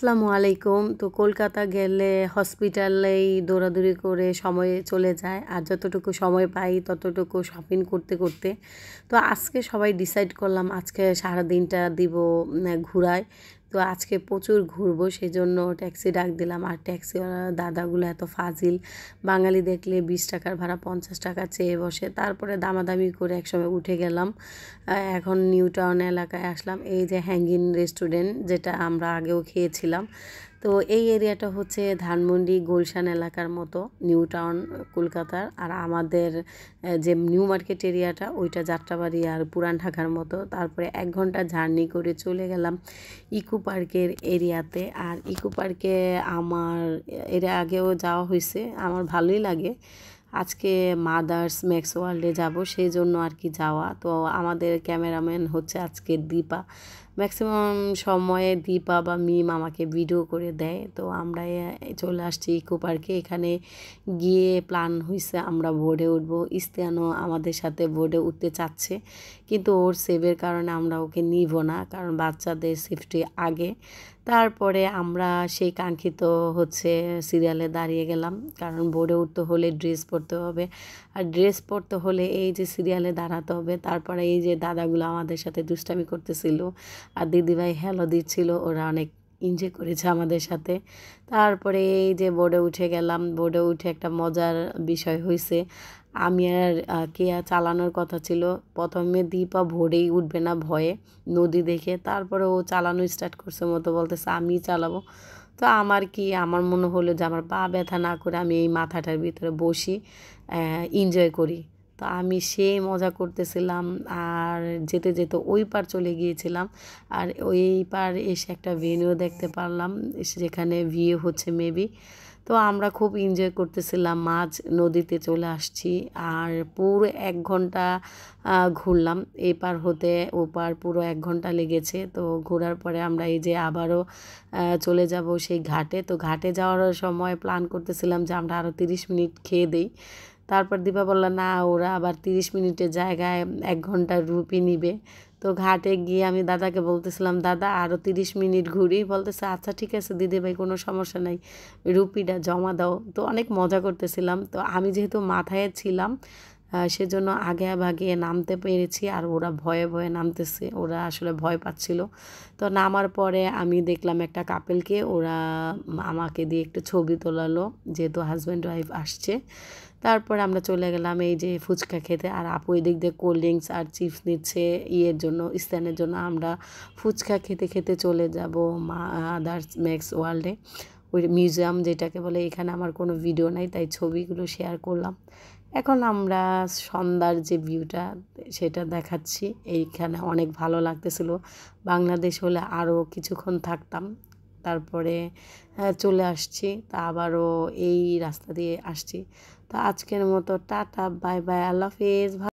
আসসালামু আলাইকুম। তো কলকাতা গেলে হসপিটালেই দৌড়াদৌড়ি করে সময় চলে যায়, আর যতটুকু সময় পাই ততটুকু শপিং করতে করতে তো আজকে সবাই ডিসাইড করলাম আজকে সারাদিনটা দিব ঘোরায়। তো আজকে প্রচুর ঘুরবো, সেই জন্য ট্যাক্সি ডাক দিলাম। আর ট্যাক্সিওয়ালা দাদাগুলো এত ফাজিল, বাঙালি দেখলে 20 টাকার ভাড়া 50 টাকা চেয়ে বসে। তারপরে দামাদামি করে একসময় উঠে গেলাম। এখন নিউ টাউন এলাকায় আসলাম। এই যে হ্যাঙ্গিং রেস্টুরেন্ট, যেটা আমরা আগেও খেয়েছিলাম। তো এই এরিয়াটা হচ্ছে ধানমন্ডি গুলশান এলাকার মতো, নিউ টাউন কলকাতার। আর আমাদের যে নিউ মার্কেট এরিয়াটা ওইটা যাত্রাবাড়ি আর পুরান ঢাকার মতো। তারপরে 1 ঘন্টা জার্নি করে চলে গেলাম ইকো পার্কের এরিয়াতে। আর ইকো পার্কে আমার এর আগেও যাওয়া হয়েছে, আমার ভালোই লাগে। আজকে মাদার্স ম্যাক্স ওয়ার্ল্ডে যাব, সেই জন্য আর কি যাওয়া। তো আমাদের ক্যামেরাম্যান হচ্ছে আজকে দীপা। ম্যাক্সিমাম সময়ে দীপা বা মিম আমাকে ভিডিও করে দেয়। তো আমরা চলে আসছি ইকো পার্কে। এখানে গিয়ে প্ল্যান হয়েছে আমরা বোর্ডে উঠবো। ইস্তিয়ানও আমাদের সাথে বোর্ডে উঠতে চাচ্ছে, কিন্তু ওর সেভের কারণে আমরা ওকে নিব না, কারণ বাচ্চাদের সেফটি আগে। তারপরে আমরা সেই কাঙ্ক্ষিত হচ্ছে সিরিয়ালে দাঁড়িয়ে গেলাম, কারণ বোর্ডে উঠতে হলে ড্রেস পরতে হবে। আর ড্রেস পরতে হলে এই যে সিরিয়ালে দাঁড়াতে হবে। তারপরে এই যে দাদাগুলো আমাদের সাথে দুষ্টামি করতেছিল আর দিদিভাই হ্যালো দিচ্ছিল, ওরা অনেক এনজয় করেছে আমাদের সাথে। তারপরে এই যে বোর্ডে উঠে গেলাম। বোর্ডে উঠে একটা মজার বিষয় হয়েছে, আমি আর কেয়া চালানোর কথা ছিল। প্রথমে দীপা ভোরেই উঠবে না ভয়ে, নদী দেখে। তারপরে ও চালানো স্টার্ট করছে, মতো বলতেছে আমি চালাবো। তো আমার মনে হলো যে আমার পা ব্যথা না করে আমি এই মাথাটার ভিতরে বসি, এনজয় করি। তো আমি সেই মজা করতেছিলাম। আর যেতে যেতে ওই পার চলে গিয়েছিলাম। আর ওই পার এসে একটা ভেনিউ দেখতে পারলাম, যেখানে ভিউ হচ্ছে মেবি। তো আমরা খুব এনজয় করতেছিলাম, মাঝ নদীতে চলে আসছি। আর পুরো 1 ঘন্টা ঘুরলাম, এই পার হতে ও পার পুরো 1 ঘন্টা লেগেছে। তো ঘোরার পরে আমরা এই যে আবারও চলে যাব সেই ঘাটে। তো ঘাটে যাওয়ার সময় প্ল্যান করতেছিলাম যে আমরা আরও 30 মিনিট খেয়ে দিই। তারপর দীপা বলল না, ওরা আবার 30 মিনিটের জায়গায় 1 ঘন্টা রুপি নিবে। তো ঘাটে গিয়ে আমি দাদাকে বলতেছিলাম দাদা আরও 30 মিনিট ঘুরি। বলতেছে আচ্ছা ঠিক আছে দিদিভাই, কোনো সমস্যা নাই, রুপিটা জমা দাও। তো অনেক মজা করতেছিলাম। তো আমি যেহেতু মাথায় ছিলাম, সেজন্য আগে ভাগে নামতে পেরেছি। আর ওরা ভয়ে ভয়ে নামতেছে, ওরা আসলে ভয় পাচ্ছিল। তো নামার পরে আমি দেখলাম একটা কাপেলকে, ওরা আমাকে দিয়ে একটু ছবি তোলালো, যেহেতু হাজব্যান্ড ওয়াইফ আসছে। তারপরে আমরা চলে গেলাম এই যে ফুচকা খেতে। আর আপু এদিক দিয়ে কোল্ড ড্রিঙ্কস আর চিপস নিচ্ছে ইয়ের জন্য, স্ট্যান্ডের জন্য। আমরা ফুচকা খেতে খেতে চলে যাব মাদার্স ম্যাক্স ওয়ার্ল্ডে, ওই মিউজিয়াম যেটাকে বলে। এখানে আমার কোনো ভিডিও নাই, তাই ছবিগুলো শেয়ার করলাম। এখন আমরা সন্ধ্যার যে ভিউটা সেটা দেখাচ্ছি। এইখানে অনেক ভালো লাগতেছিল। বাংলাদেশ হলে আরও কিছুক্ষণ থাকতাম। তারপরে চলে আসছি, তা আবারও এই রাস্তা দিয়ে আসছি। তো আজকের মতো টাটা, বাই বাই, আল্লাহ হাফেজ।